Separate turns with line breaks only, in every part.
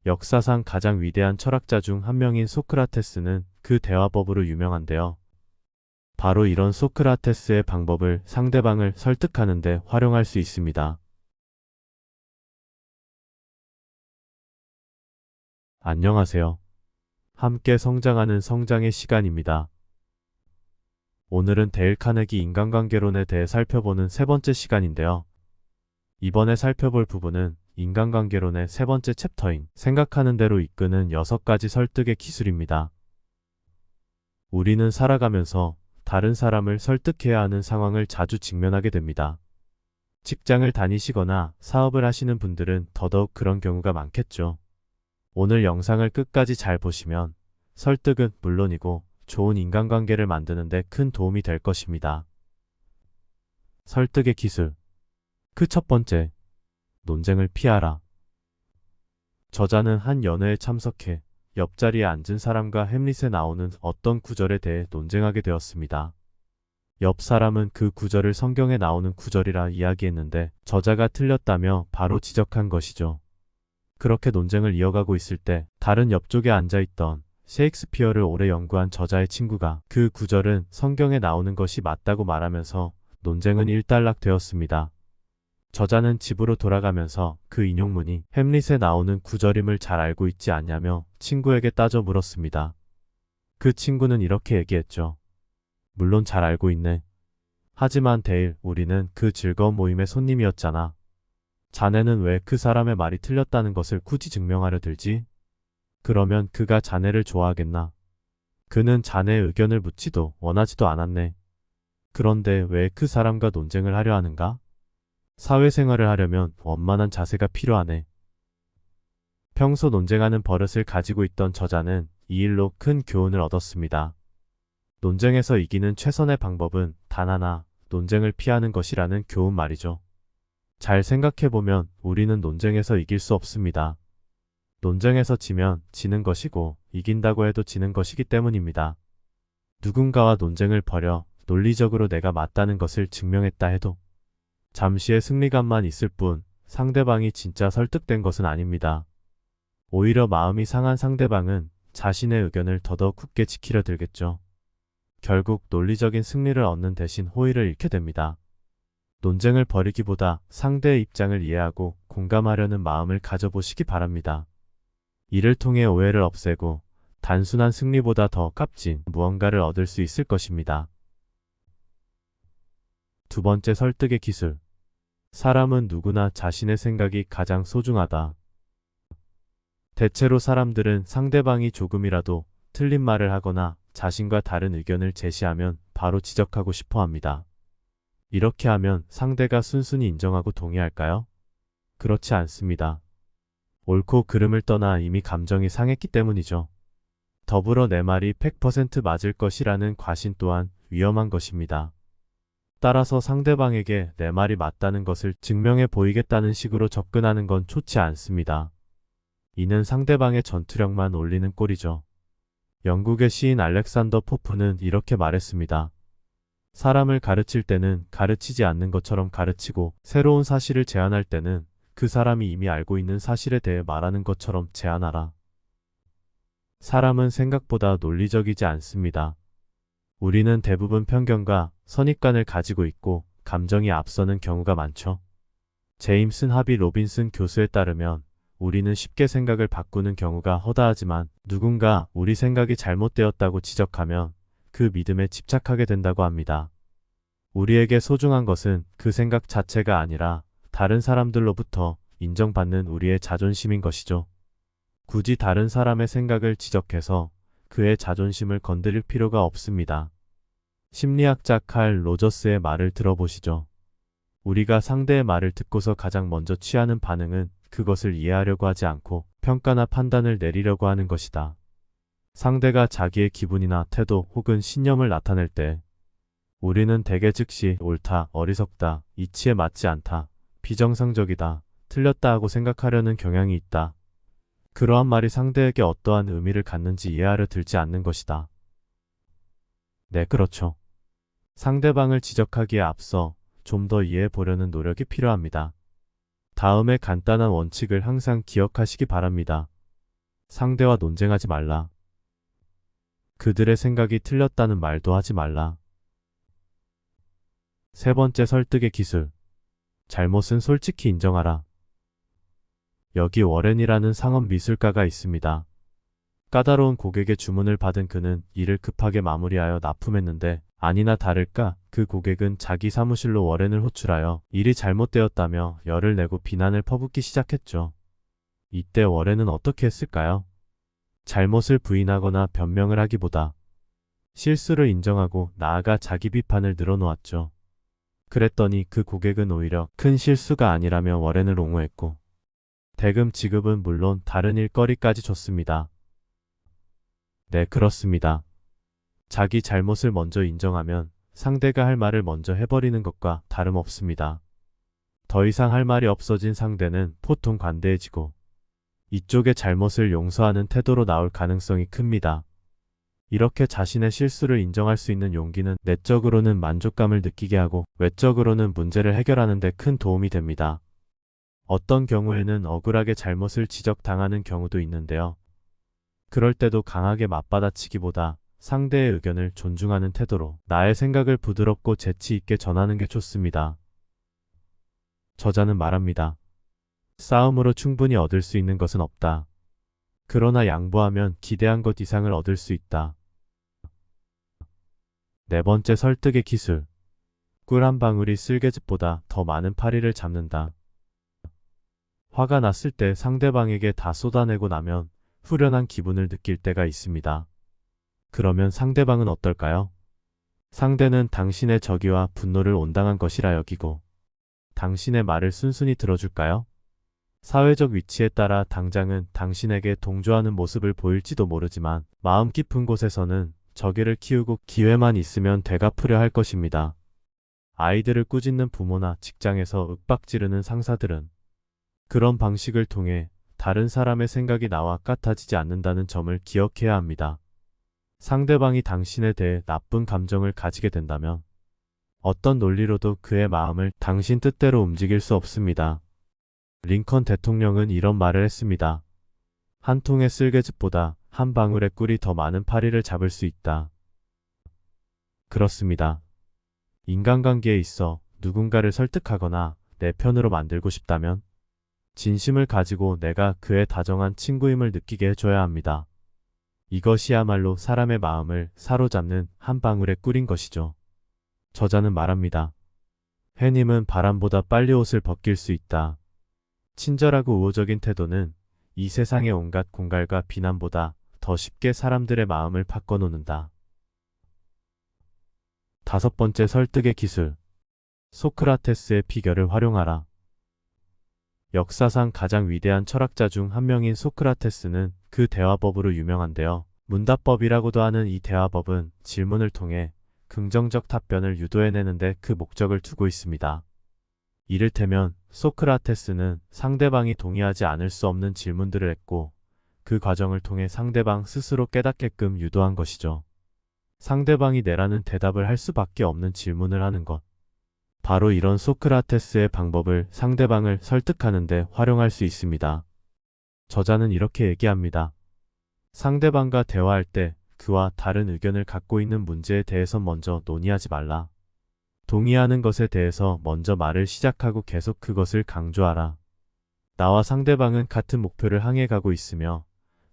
역사상 가장 위대한 철학자 중 한 명인 소크라테스는 그 대화법으로 유명한데요. 바로 이런 소크라테스의 방법을 상대방을 설득하는 데 활용할 수 있습니다. 안녕하세요. 함께 성장하는 성장의 시간입니다. 오늘은 데일 카네기 인간관계론에 대해 살펴보는 세 번째 시간인데요. 이번에 살펴볼 부분은 인간관계론의 세 번째 챕터인 생각하는 대로 이끄는 6가지 설득의 기술입니다. 우리는 살아가면서 다른 사람을 설득해야 하는 상황을 자주 직면하게 됩니다. 직장을 다니시거나 사업을 하시는 분들은 더더욱 그런 경우가 많겠죠. 오늘 영상을 끝까지 잘 보시면 설득은 물론이고 좋은 인간관계를 만드는 데 큰 도움이 될 것입니다. 설득의 기술. 그 첫 번째, 논쟁을 피하라. 저자는 한 연회에 참석해 옆자리에 앉은 사람과 햄릿에 나오는 어떤 구절에 대해 논쟁하게 되었습니다. 옆 사람은 그 구절을 성경에 나오는 구절이라 이야기했는데 저자가 틀렸다며 바로 지적한 것이죠. 그렇게 논쟁을 이어가고 있을 때 다른 옆쪽에 앉아있던 셰익스피어를 오래 연구한 저자의 친구가 그 구절은 성경에 나오는 것이 맞다고 말하면서 논쟁은 일단락되었습니다. 저자는 집으로 돌아가면서 그 인용문이 햄릿에 나오는 구절임을 잘 알고 있지 않냐며 친구에게 따져 물었습니다. 그 친구는 이렇게 얘기했죠. 물론 잘 알고 있네. 하지만 데일, 우리는 그 즐거운 모임의 손님이었잖아. 자네는 왜 그 사람의 말이 틀렸다는 것을 굳이 증명하려 들지? 그러면 그가 자네를 좋아하겠나? 그는 자네의 의견을 묻지도 원하지도 않았네. 그런데 왜 그 사람과 논쟁을 하려 하는가? 사회생활을 하려면 원만한 자세가 필요하네. 평소 논쟁하는 버릇을 가지고 있던 저자는 이 일로 큰 교훈을 얻었습니다. 논쟁에서 이기는 최선의 방법은 단 하나, 논쟁을 피하는 것이라는 교훈 말이죠. 잘 생각해보면 우리는 논쟁에서 이길 수 없습니다. 논쟁에서 지면 지는 것이고 이긴다고 해도 지는 것이기 때문입니다. 누군가와 논쟁을 벌여 논리적으로 내가 맞다는 것을 증명했다 해도 잠시의 승리감만 있을 뿐 상대방이 진짜 설득된 것은 아닙니다. 오히려 마음이 상한 상대방은 자신의 의견을 더더욱 굳게 지키려 들겠죠. 결국 논리적인 승리를 얻는 대신 호의를 잃게 됩니다. 논쟁을 벌이기보다 상대의 입장을 이해하고 공감하려는 마음을 가져보시기 바랍니다. 이를 통해 오해를 없애고 단순한 승리보다 더 값진 무언가를 얻을 수 있을 것입니다. 두 번째 설득의 기술. 사람은 누구나 자신의 생각이 가장 소중하다. 대체로 사람들은 상대방이 조금이라도 틀린 말을 하거나 자신과 다른 의견을 제시하면 바로 지적하고 싶어 합니다. 이렇게 하면 상대가 순순히 인정하고 동의할까요? 그렇지 않습니다. 옳고 그름을 떠나 이미 감정이 상했기 때문이죠. 더불어 내 말이 100% 맞을 것이라는 과신 또한 위험한 것입니다. 따라서 상대방에게 내 말이 맞다는 것을 증명해 보이겠다는 식으로 접근하는 건 좋지 않습니다. 이는 상대방의 전투력만 올리는 꼴이죠. 영국의 시인 알렉산더 포프는 이렇게 말했습니다. 사람을 가르칠 때는 가르치지 않는 것처럼 가르치고 새로운 사실을 제안할 때는 그 사람이 이미 알고 있는 사실에 대해 말하는 것처럼 제안하라. 사람은 생각보다 논리적이지 않습니다. 우리는 대부분 편견과 선입관을 가지고 있고 감정이 앞서는 경우가 많죠. 제임슨 하비 로빈슨 교수에 따르면 우리는 쉽게 생각을 바꾸는 경우가 허다하지만 누군가 우리 생각이 잘못되었다고 지적하면 그 믿음에 집착하게 된다고 합니다. 우리에게 소중한 것은 그 생각 자체가 아니라 다른 사람들로부터 인정받는 우리의 자존심인 것이죠. 굳이 다른 사람의 생각을 지적해서 그의 자존심을 건드릴 필요가 없습니다. 심리학자 칼 로저스의 말을 들어보시죠. 우리가 상대의 말을 듣고서 가장 먼저 취하는 반응은 그것을 이해하려고 하지 않고 평가나 판단을 내리려고 하는 것이다. 상대가 자기의 기분이나 태도 혹은 신념을 나타낼 때 우리는 대개 즉시 옳다, 어리석다, 이치에 맞지 않다, 비정상적이다, 틀렸다 하고 생각하려는 경향이 있다. 그러한 말이 상대에게 어떠한 의미를 갖는지 이해하려 들지 않는 것이다. 네, 그렇죠. 상대방을 지적하기에 앞서 좀 더 이해해 보려는 노력이 필요합니다. 다음에 간단한 원칙을 항상 기억하시기 바랍니다. 상대와 논쟁하지 말라. 그들의 생각이 틀렸다는 말도 하지 말라. 세 번째 설득의 기술. 잘못은 솔직히 인정하라. 여기 워렌이라는 상업 미술가가 있습니다. 까다로운 고객의 주문을 받은 그는 일을 급하게 마무리하여 납품했는데 아니나 다를까 그 고객은 자기 사무실로 워렌을 호출하여 일이 잘못되었다며 열을 내고 비난을 퍼붓기 시작했죠. 이때 워렌은 어떻게 했을까요? 잘못을 부인하거나 변명을 하기보다 실수를 인정하고 나아가 자기 비판을 늘어놓았죠. 그랬더니 그 고객은 오히려 큰 실수가 아니라며 워렌을 옹호했고 대금 지급은 물론 다른 일거리까지 줬습니다. 네, 그렇습니다. 자기 잘못을 먼저 인정하면 상대가 할 말을 먼저 해버리는 것과 다름없습니다. 더 이상 할 말이 없어진 상대는 보통 관대해지고 이쪽의 잘못을 용서하는 태도로 나올 가능성이 큽니다. 이렇게 자신의 실수를 인정할 수 있는 용기는 내적으로는 만족감을 느끼게 하고 외적으로는 문제를 해결하는 데 큰 도움이 됩니다. 어떤 경우에는 억울하게 잘못을 지적당하는 경우도 있는데요. 그럴 때도 강하게 맞받아치기보다 상대의 의견을 존중하는 태도로 나의 생각을 부드럽고 재치 있게 전하는 게 좋습니다. 저자는 말합니다. 싸움으로 충분히 얻을 수 있는 것은 없다. 그러나 양보하면 기대한 것 이상을 얻을 수 있다. 네 번째 설득의 기술. 꿀 한 방울이 쓸개즙보다 더 많은 파리를 잡는다. 화가 났을 때 상대방에게 다 쏟아내고 나면 후련한 기분을 느낄 때가 있습니다. 그러면 상대방은 어떨까요? 상대는 당신의 적의와 분노를 온당한 것이라 여기고 당신의 말을 순순히 들어줄까요? 사회적 위치에 따라 당장은 당신에게 동조하는 모습을 보일지도 모르지만 마음 깊은 곳에서는 적의를 키우고 기회만 있으면 되갚으려 할 것입니다. 아이들을 꾸짖는 부모나 직장에서 윽박지르는 상사들은 그런 방식을 통해 다른 사람의 생각이 나와 같아지지 않는다는 점을 기억해야 합니다. 상대방이 당신에 대해 나쁜 감정을 가지게 된다면 어떤 논리로도 그의 마음을 당신 뜻대로 움직일 수 없습니다. 링컨 대통령은 이런 말을 했습니다. 한 통의 쓸개즙보다 한 방울의 꿀이 더 많은 파리를 잡을 수 있다. 그렇습니다. 인간관계에 있어 누군가를 설득하거나 내 편으로 만들고 싶다면 진심을 가지고 내가 그의 다정한 친구임을 느끼게 해줘야 합니다. 이것이야말로 사람의 마음을 사로잡는 한 방울의 꿀인 것이죠. 저자는 말합니다. 회님은 바람보다 빨리 옷을 벗길 수 있다. 친절하고 우호적인 태도는 이 세상의 온갖 공갈과 비난보다 더 쉽게 사람들의 마음을 바꿔놓는다. 다섯 번째 설득의 기술. 소크라테스의 비결을 활용하라. 역사상 가장 위대한 철학자 중 한 명인 소크라테스는 그 대화법으로 유명한데요. 문답법이라고도 하는 이 대화법은 질문을 통해 긍정적 답변을 유도해내는데 그 목적을 두고 있습니다. 이를테면 소크라테스는 상대방이 동의하지 않을 수 없는 질문들을 했고 그 과정을 통해 상대방 스스로 깨닫게끔 유도한 것이죠. 상대방이 내라는 대답을 할 수밖에 없는 질문을 하는 것. 바로 이런 소크라테스의 방법을 상대방을 설득하는 데 활용할 수 있습니다. 저자는 이렇게 얘기합니다. 상대방과 대화할 때 그와 다른 의견을 갖고 있는 문제에 대해서 먼저 논의하지 말라. 동의하는 것에 대해서 먼저 말을 시작하고 계속 그것을 강조하라. 나와 상대방은 같은 목표를 향해 가고 있으며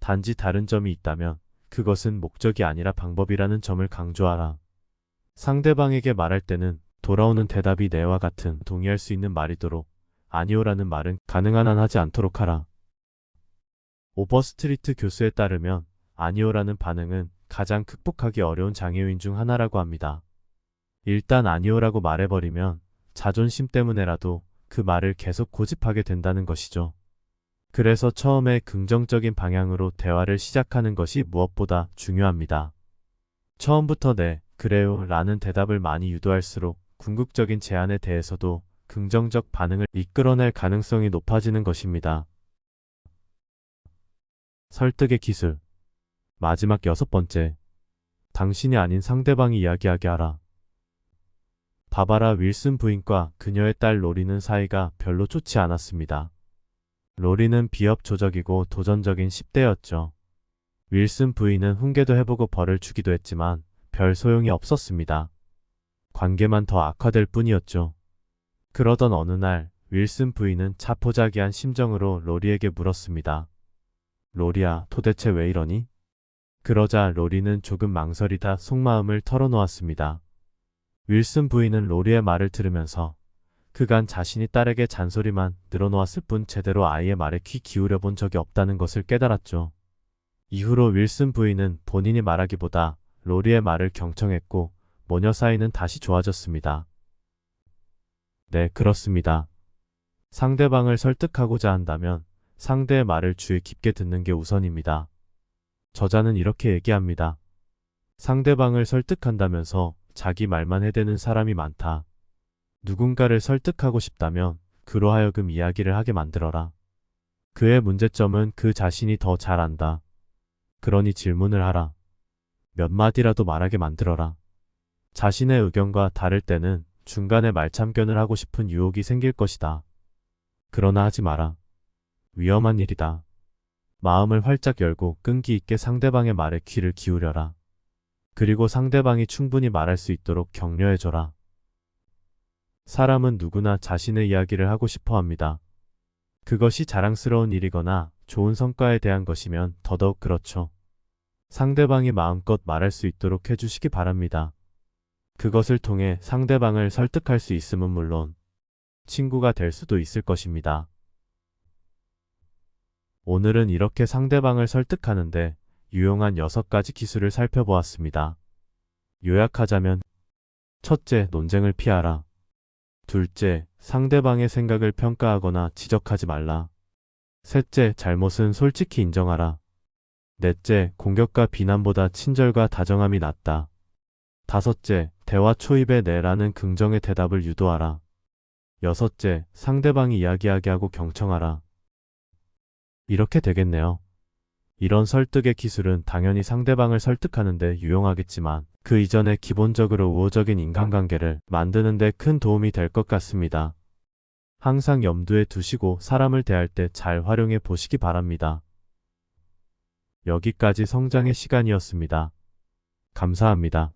단지 다른 점이 있다면 그것은 목적이 아니라 방법이라는 점을 강조하라. 상대방에게 말할 때는 돌아오는 대답이 내와 같은 동의할 수 있는 말이도록 아니오라는 말은 가능한 한 하지 않도록 하라. 오버스트리트 교수에 따르면 아니오라는 반응은 가장 극복하기 어려운 장애요인 중 하나라고 합니다. 일단 아니오라고 말해버리면 자존심 때문에라도 그 말을 계속 고집하게 된다는 것이죠. 그래서 처음에 긍정적인 방향으로 대화를 시작하는 것이 무엇보다 중요합니다. 처음부터 네, 그래요 라는 대답을 많이 유도할수록 궁극적인 제안에 대해서도 긍정적 반응을 이끌어낼 가능성이 높아지는 것입니다. 설득의 기술. 마지막 여섯 번째. 당신이 아닌 상대방이 이야기하게 하라. 바바라 윌슨 부인과 그녀의 딸 로리는 사이가 별로 좋지 않았습니다. 로리는 비협조적이고 도전적인 10대였죠. 윌슨 부인은 훈계도 해보고 벌을 주기도 했지만 별 소용이 없었습니다. 관계만 더 악화될 뿐이었죠. 그러던 어느 날 윌슨 부인은 자포자기한 심정으로 로리에게 물었습니다. 로리야, 도대체 왜 이러니? 그러자 로리는 조금 망설이다 속마음을 털어놓았습니다. 윌슨 부인은 로리의 말을 들으면서 그간 자신이 딸에게 잔소리만 늘어놓았을 뿐 제대로 아이의 말에 귀 기울여 본 적이 없다는 것을 깨달았죠. 이후로 윌슨 부인은 본인이 말하기보다 로리의 말을 경청했고 모녀 사이는 다시 좋아졌습니다. 네, 그렇습니다. 상대방을 설득하고자 한다면 상대의 말을 주의 깊게 듣는 게 우선입니다. 저자는 이렇게 얘기합니다. 상대방을 설득한다면서 자기 말만 해대는 사람이 많다. 누군가를 설득하고 싶다면 그로 하여금 이야기를 하게 만들어라. 그의 문제점은 그 자신이 더 잘 안다. 그러니 질문을 하라. 몇 마디라도 말하게 만들어라. 자신의 의견과 다를 때는 중간에 말참견을 하고 싶은 유혹이 생길 것이다. 그러나 하지 마라. 위험한 일이다. 마음을 활짝 열고 끈기 있게 상대방의 말에 귀를 기울여라. 그리고 상대방이 충분히 말할 수 있도록 격려해줘라. 사람은 누구나 자신의 이야기를 하고 싶어 합니다. 그것이 자랑스러운 일이거나 좋은 성과에 대한 것이면 더더욱 그렇죠. 상대방이 마음껏 말할 수 있도록 해주시기 바랍니다. 그것을 통해 상대방을 설득할 수 있음은 물론 친구가 될 수도 있을 것입니다. 오늘은 이렇게 상대방을 설득하는데 유용한 6가지 기술을 살펴보았습니다. 요약하자면 첫째, 논쟁을 피하라. 둘째, 상대방의 생각을 평가하거나 지적하지 말라. 셋째, 잘못은 솔직히 인정하라. 넷째, 공격과 비난보다 친절과 다정함이 낫다. 다섯째, 대화 초입에 네라는 긍정의 대답을 유도하라. 여섯째, 상대방이 이야기하게 하고 경청하라. 이렇게 되겠네요. 이런 설득의 기술은 당연히 상대방을 설득하는 데 유용하겠지만 그 이전에 기본적으로 우호적인 인간관계를 만드는 데 큰 도움이 될 것 같습니다. 항상 염두에 두시고 사람을 대할 때 잘 활용해 보시기 바랍니다. 여기까지 성장의 시간이었습니다. 감사합니다.